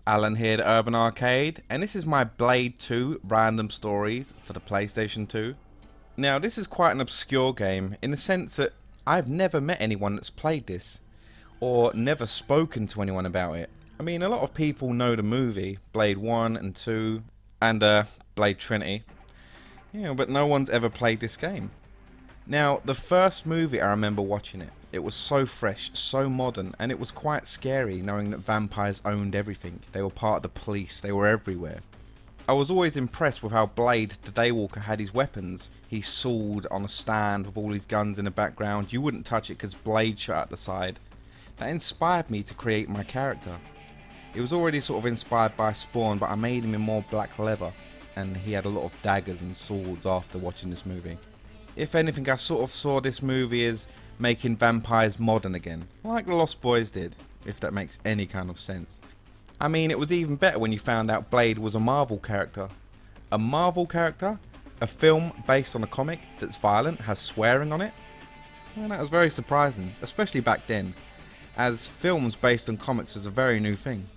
Alan here at Urban Arcade, and this is my Blade 2 random stories for the PlayStation 2. Now this is quite an obscure game in the sense that I've never met anyone that's played this, or never spoken to anyone about it. I mean, a lot of people know the movie, Blade 1 and 2, and Blade Trinity, but no one's ever played this game. Now, the first movie I remember watching it was so fresh, so modern, and it was quite scary knowing that vampires owned everything. They were part of the police, they were everywhere. I was always impressed with how Blade, the Daywalker, had his weapons. His sword on a stand with all his guns in the background. You wouldn't touch it because Blade shot at the side. That inspired me to create my character. It was already sort of inspired by Spawn, but I made him in more black leather, and he had a lot of daggers and swords after watching this movie. If anything, I sort of saw this movie as making vampires modern again, like the Lost Boys did, if that makes any kind of sense. I mean, it was even better when you found out Blade was a Marvel character. A Marvel character? A film based on a comic that's violent, has swearing on it? Well, that was very surprising, especially back then, as films based on comics was a very new thing.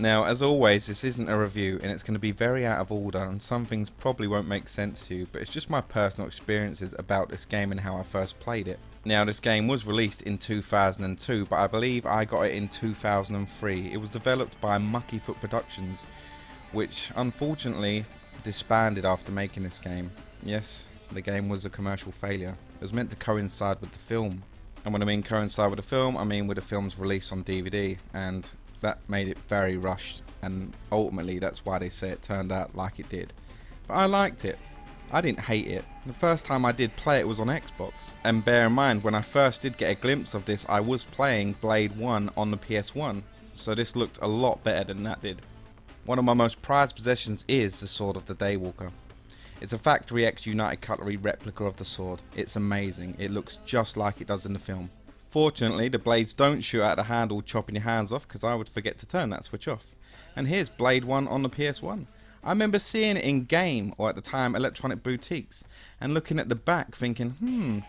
Now, as always, this isn't a review, and it's going to be very out of order, and some things probably won't make sense to you, but it's just my personal experiences about this game and how I first played it. Now, this game was released in 2002, but I believe I got it in 2003. It was developed by Muckyfoot Productions, which unfortunately disbanded after making this game. Yes, the game was a commercial failure. It was meant to coincide with the film, and when I mean coincide with the film, I mean with the film's release on DVD, and that made it very rushed, and ultimately that's why they say it turned out like it did. But I liked it. I didn't hate it. The first time I did play it was on Xbox. And bear in mind, when I first did get a glimpse of this, I was playing Blade 1 on the PS1. So this looked a lot better than that did. One of my most prized possessions is the Sword of the Daywalker. It's a Factory X United Cutlery replica of the sword. It's amazing. It looks just like it does in the film. Fortunately, the blades don't shoot out the handle chopping your hands off, because I would forget to turn that switch off. And here's Blade 1 on the PS1. I remember seeing it in game, or at the time electronic boutiques, and looking at the back thinking,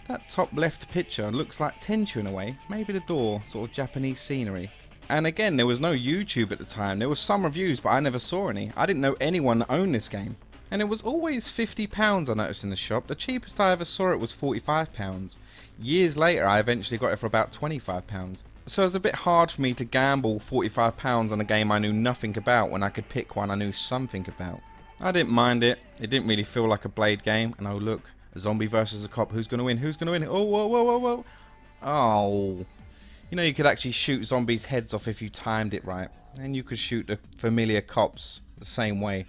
that top left picture looks like Tenchu in a way, maybe the door, sort of Japanese scenery. And again, there was no YouTube at the time. There was some reviews, but I never saw any. I didn't know anyone that owned this game. And it was always £50 I noticed in the shop. The cheapest I ever saw it was £45. Years later, I eventually got it for about £25. So it was a bit hard for me to gamble £45 on a game I knew nothing about when I could pick one I knew something about. I didn't mind it. It didn't really feel like a Blade game. And oh look, a zombie versus a cop. Who's going to win? Who's going to win? Oh, whoa, whoa, whoa, whoa. Oh. You could actually shoot zombies' heads off if you timed it right. And you could shoot the familiar cops the same way.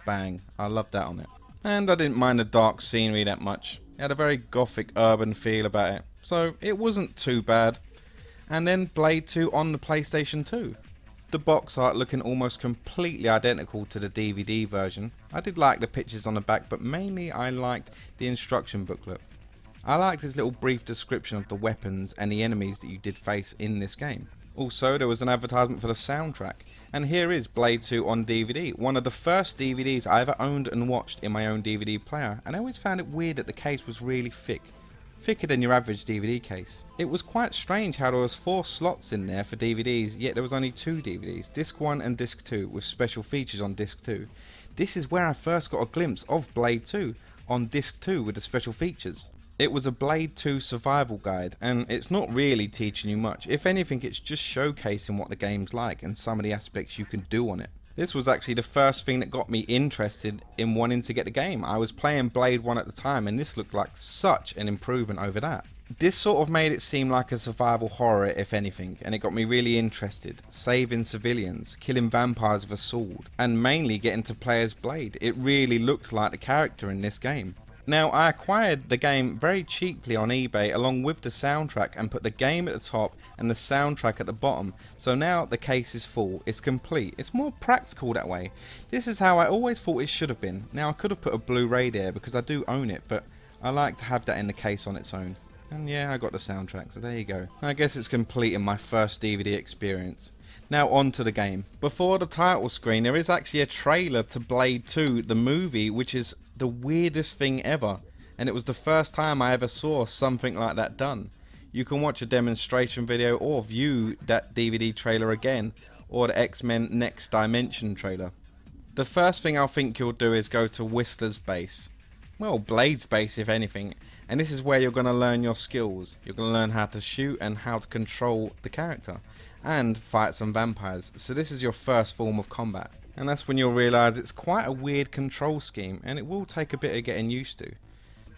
Bang. I loved that on it. And I didn't mind the dark scenery that much. It had a very gothic urban feel about it. So it wasn't too bad. And then Blade 2 on the PlayStation 2. The box art looking almost completely identical to the DVD version. I did like the pictures on the back, but mainly I liked the instruction booklet. I liked this little brief description of the weapons and the enemies that you did face in this game. Also, there was an advertisement for the soundtrack. And here is Blade 2 on DVD, one of the first DVDs I ever owned and watched in my own DVD player, and I always found it weird that the case was really thick. Thicker than your average DVD case. It was quite strange how there was 4 slots in there for DVDs, yet there was only 2 DVDs, disc 1 and disc 2, with special features on disc 2. This is where I first got a glimpse of Blade 2, on disc 2 with the special features. It was a Blade 2 survival guide, and it's not really teaching you much. If anything, it's just showcasing what the game's like and some of the aspects you can do on it. This was actually the first thing that got me interested in wanting to get the game. I was playing Blade 1 at the time, and this looked like such an improvement over that. This sort of made it seem like a survival horror, if anything, and it got me really interested. Saving civilians, killing vampires with a sword, and mainly getting to play as Blade. It really looked like the character in this game. Now, I acquired the game very cheaply on eBay along with the soundtrack and put the game at the top and the soundtrack at the bottom. So now the case is full, it's complete, it's more practical that way. This is how I always thought it should have been. Now, I could have put a Blu-ray there because I do own it, but I like to have that in the case on its own. And yeah, I got the soundtrack, so there you go. I guess it's complete in my first DVD experience. Now on to the game. Before the title screen there is actually a trailer to Blade 2, the movie, which is the weirdest thing ever. And it was the first time I ever saw something like that done. You can watch a demonstration video or view that DVD trailer again, or the X-Men Next Dimension trailer. The first thing I think you'll do is go to Whistler's base. Well, Blade's base if anything. And this is where you're going to learn your skills. You're going to learn how to shoot and how to control the character. And fight some vampires. So this is your first form of combat. And that's when you'll realise it's quite a weird control scheme, and it will take a bit of getting used to.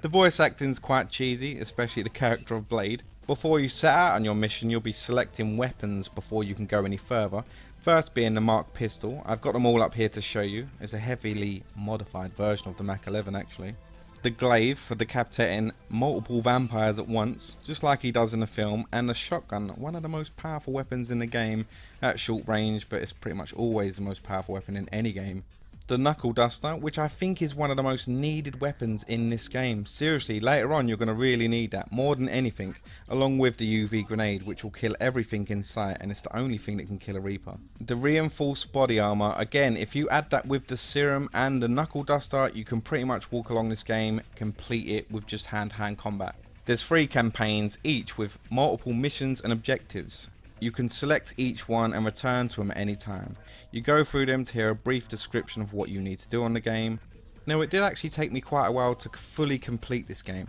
The voice acting's quite cheesy, especially the character of Blade. Before you set out on your mission, you'll be selecting weapons before you can go any further. First being the Mark pistol. I've got them all up here to show you. It's a heavily modified version of the Mach 11 actually. The glaive for decapitating multiple vampires at once, just like he does in the film, and the shotgun, one of the most powerful weapons in the game at short range, but it's pretty much always the most powerful weapon in any game. The knuckle duster, which I think is one of the most needed weapons in this game. Seriously, later on you're going to really need that more than anything, along with the UV grenade, which will kill everything in sight, and it's the only thing that can kill a Reaper. The reinforced body armor, again, if you add that with the serum and the knuckle duster, you can pretty much walk along this game, complete it with just hand-to-hand combat. There's 3 campaigns, each with multiple missions and objectives. You can select each one and return to them at any time. You go through them to hear a brief description of what you need to do on the game. Now it did actually take me quite a while to fully complete this game.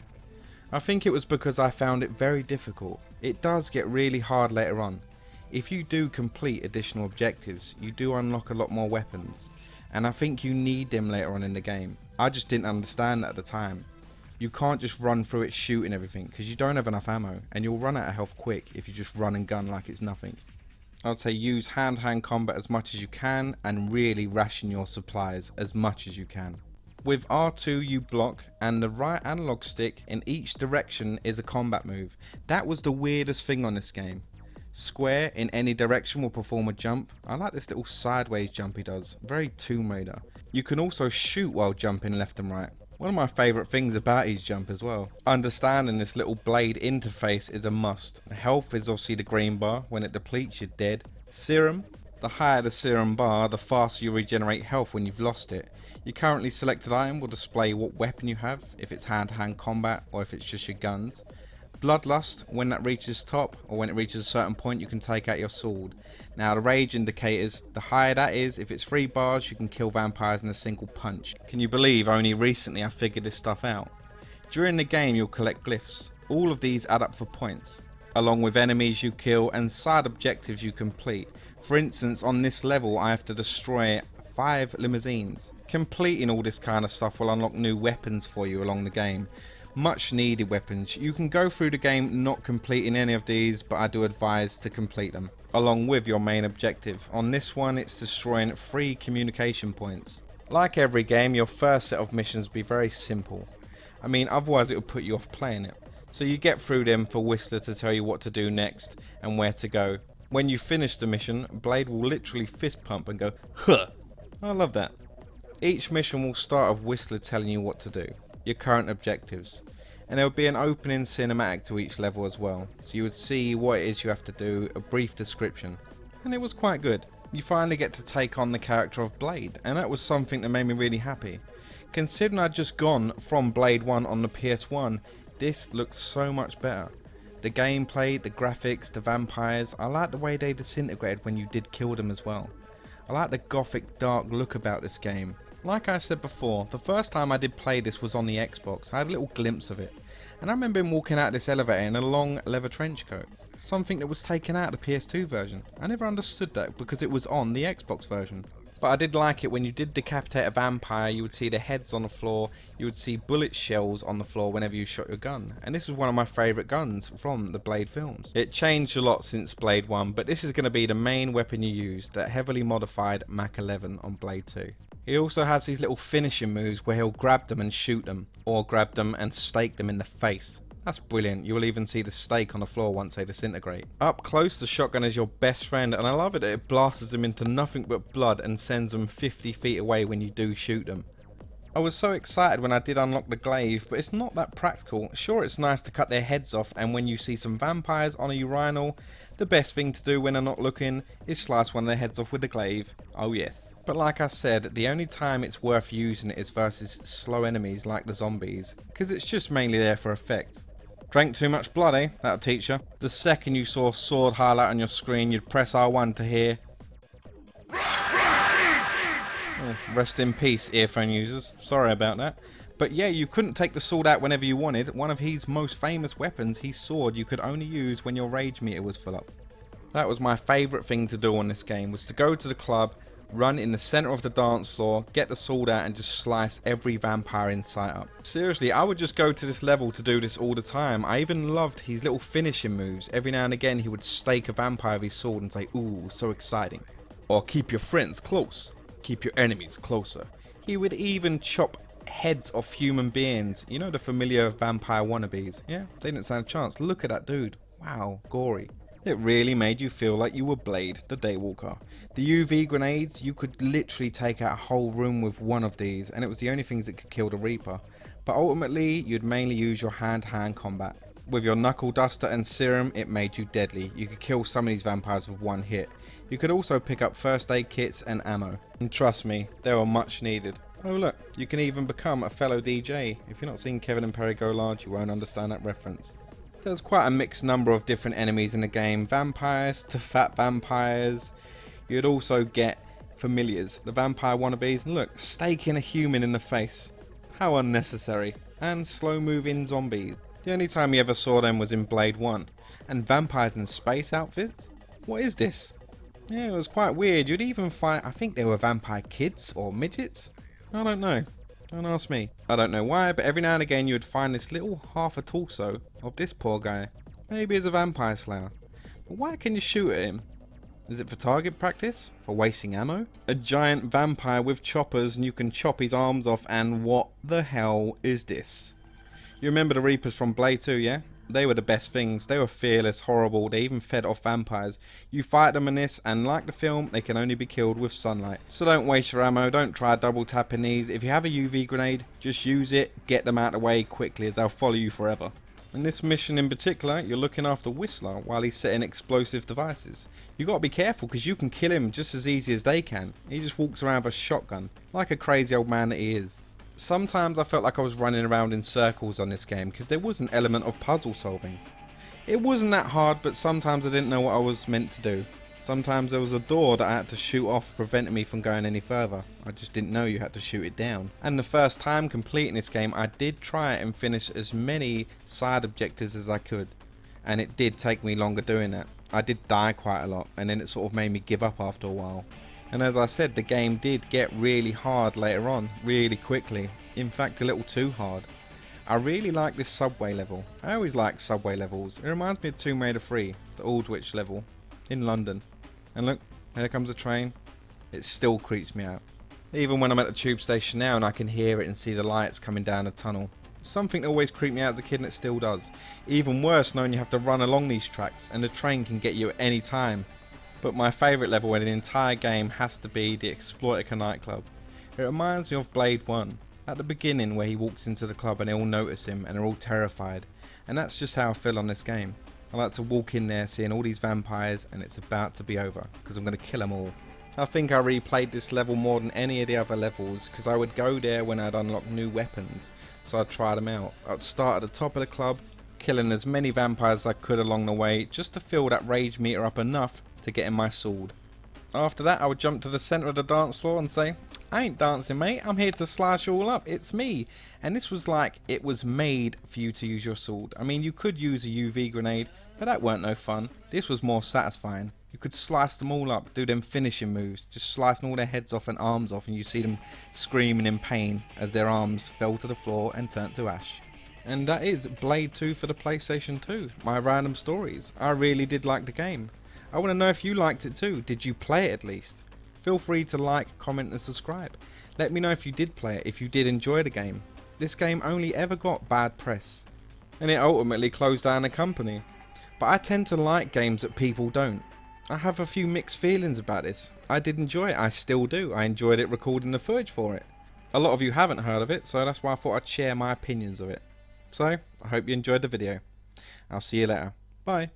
I think it was because I found it very difficult. It does get really hard later on. If you do complete additional objectives, you do unlock a lot more weapons. And I think you need them later on in the game. I just didn't understand that at the time. You can't just run through it shooting everything because you don't have enough ammo, and you'll run out of health quick if you just run and gun like it's nothing. I'd say use hand-to-hand combat as much as you can and really ration your supplies as much as you can. With R2 you block, and the right analog stick in each direction is a combat move. That was the weirdest thing on this game. Square in any direction will perform a jump. I like this little sideways jump he does, very Tomb Raider. You can also shoot while jumping left and right. One of my favourite things about his jump as well. Understanding this little Blade interface is a must. Health is obviously the green bar. When it depletes you're dead. Serum. The higher the serum bar, the faster you regenerate health when you've lost it. Your currently selected item will display what weapon you have, if it's hand-to-hand combat or if it's just your guns. Bloodlust, when that reaches top or when it reaches a certain point you can take out your sword. Now the rage indicators, the higher that is, if it's 3 bars you can kill vampires in a single punch. Can you believe only recently I figured this stuff out? During the game you'll collect glyphs. All of these add up for points, along with enemies you kill and side objectives you complete. For instance, on this level I have to destroy 5 limousines. Completing all this kind of stuff will unlock new weapons for you along the game. Much needed weapons. You can go through the game not completing any of these, but I do advise to complete them, along with your main objective. On this one it's destroying 3 communication points. Like every game, your first set of missions will be very simple. I mean, otherwise it will put you off playing it. So you get through them for Whistler to tell you what to do next and where to go. When you finish the mission, Blade will literally fist pump and go, huh! I love that. Each mission will start with Whistler telling you what to do, your current objectives. And there will be an opening cinematic to each level as well, so you would see what it is you have to do, a brief description. And it was quite good. You finally get to take on the character of Blade, and that was something that made me really happy. Considering I'd just gone from Blade 1 on the PS1, this looks so much better. The gameplay, the graphics, the vampires, I like the way they disintegrated when you did kill them as well. I like the gothic dark look about this game. Like I said before, the first time I did play this was on the Xbox. I had a little glimpse of it. And I remember him walking out this elevator in a long leather trench coat. Something that was taken out of the PS2 version. I never understood that because it was on the Xbox version. But I did like it when you did decapitate a vampire, you would see the heads on the floor, you would see bullet shells on the floor whenever you shot your gun. And this was one of my favourite guns from the Blade films. It changed a lot since Blade 1, but this is going to be the main weapon you use, that heavily modified Mach 11 on Blade 2. He also has these little finishing moves where he'll grab them and shoot them, or grab them and stake them in the face. That's brilliant. You will even see the stake on the floor once they disintegrate. Up close, the shotgun is your best friend, and I love it that it blasts them into nothing but blood and sends them 50 feet away when you do shoot them. I was so excited when I did unlock the glaive, but it's not that practical. Sure, it's nice to cut their heads off, and when you see some vampires on a urinal, The best thing to do when they're not looking is slice one of their heads off with the glaive. Oh yes. But like I said, the only time it's worth using it is versus slow enemies like the zombies, because it's just mainly there for effect. Drank too much blood, eh? That'll teach you. The second you saw sword highlight on your screen, you'd press R1 to hear. Oh, rest in peace, earphone users. Sorry about that. But yeah, you couldn't take the sword out whenever you wanted. One of his most famous weapons, his sword, you could only use when your rage meter was full up. That was my favourite thing to do on this game, was to go to the club, run in the centre of the dance floor, get the sword out and just slice every vampire in sight up. Seriously, I would just go to this level to do this all the time. I even loved his little finishing moves. Every now and again he would stake a vampire with his sword and say, "Ooh, so exciting." Or keep your friends close, keep your enemies closer. He would even chop heads off human beings. You know, the familiar vampire wannabes. Yeah, they didn't stand a chance. Look at that dude. Wow, gory. It really made you feel like you were Blade, the Daywalker. The UV grenades, you could literally take out a whole room with one of these, and it was the only things that could kill the Reaper. But ultimately, you'd mainly use your hand-to-hand combat. With your knuckle duster and serum, it made you deadly. You could kill some of these vampires with one hit. You could also pick up first aid kits and ammo. And trust me, they were much needed. Oh look, you can even become a fellow DJ. If you're not seeing Kevin and Perry Go Large, you won't understand that reference. There's quite a mixed number of different enemies in the game. Vampires to fat vampires. You'd also get familiars, the vampire wannabes. And look, staking a human in the face. How unnecessary. And slow moving zombies. The only time you ever saw them was in Blade 1. And vampires in space outfits? What is this? Yeah, it was quite weird. You'd even fight, I think they were vampire kids or midgets? I don't know. Don't ask me. I don't know why, but every now and again you would find this little half a torso of this poor guy. Maybe he's a vampire slayer. But why can you shoot at him? Is it for target practice? For wasting ammo? A giant vampire with choppers and you can chop his arms off, and what the hell is this? You remember the Reapers from Blade 2, yeah? They were the best things. They were fearless, horrible. They even fed off vampires. You fight them in this, and like the film, they can only be killed with sunlight. So don't waste your ammo. Don't try double tapping these. If you have a UV grenade, just use it. Get them out of the way quickly, as they'll follow you forever. In this mission in particular, you're looking after Whistler while he's setting explosive devices. You got to be careful, because you can kill him just as easy as they can. He just walks around with a shotgun, like a crazy old man that he is. Sometimes I felt like I was running around in circles on this game, because there was an element of puzzle solving. It wasn't that hard, but sometimes I didn't know what I was meant to do. Sometimes there was a door that I had to shoot off, preventing me from going any further. I just didn't know you had to shoot it down. And the first time completing this game, I did try and finish as many side objectives as I could. And it did take me longer doing that. I did die quite a lot, and then it sort of made me give up after a while. And as I said, the game did get really hard later on, really quickly. In fact, a little too hard. I really like this subway level. I always like subway levels. It reminds me of Tomb Raider 3, the Aldwych level, in London. And look, here comes a train. It still creeps me out. Even when I'm at the tube station now and I can hear it and see the lights coming down the tunnel. Something that always creeped me out as a kid, and it still does. Even worse knowing you have to run along these tracks and the train can get you at any time. But my favourite level in the entire game has to be the Exploitica nightclub. It reminds me of Blade 1, at the beginning where he walks into the club and they all notice him and are all terrified. And that's just how I feel on this game. I like to walk in there seeing all these vampires and it's about to be over, because I'm going to kill them all. I think I replayed this level more than any of the other levels, because I would go there when I'd unlock new weapons, so I'd try them out. I'd start at the top of the club, killing as many vampires as I could along the way, just to fill that rage meter up enough to get in my sword. After that I would jump to the centre of the dance floor and say, "I ain't dancing mate, I'm here to slice you all up, it's me." And this was like, it was made for you to use your sword. I mean, you could use a UV grenade, but that weren't no fun. This was more satisfying. You could slice them all up, do them finishing moves, just slicing all their heads off and arms off, and you see them screaming in pain as their arms fell to the floor and turned to ash. And that is Blade 2 for the PlayStation 2, my random stories. I really did like the game. I want to know if you liked it too. Did you play it at least? Feel free to like, comment and subscribe. Let me know if you did play it, if you did enjoy the game. This game only ever got bad press, and it ultimately closed down the company. But I tend to like games that people don't. I have a few mixed feelings about this. I did enjoy it, I still do. I enjoyed it recording the footage for it. A lot of you haven't heard of it, so that's why I thought I'd share my opinions of it. So, I hope you enjoyed the video. I'll see you later. Bye.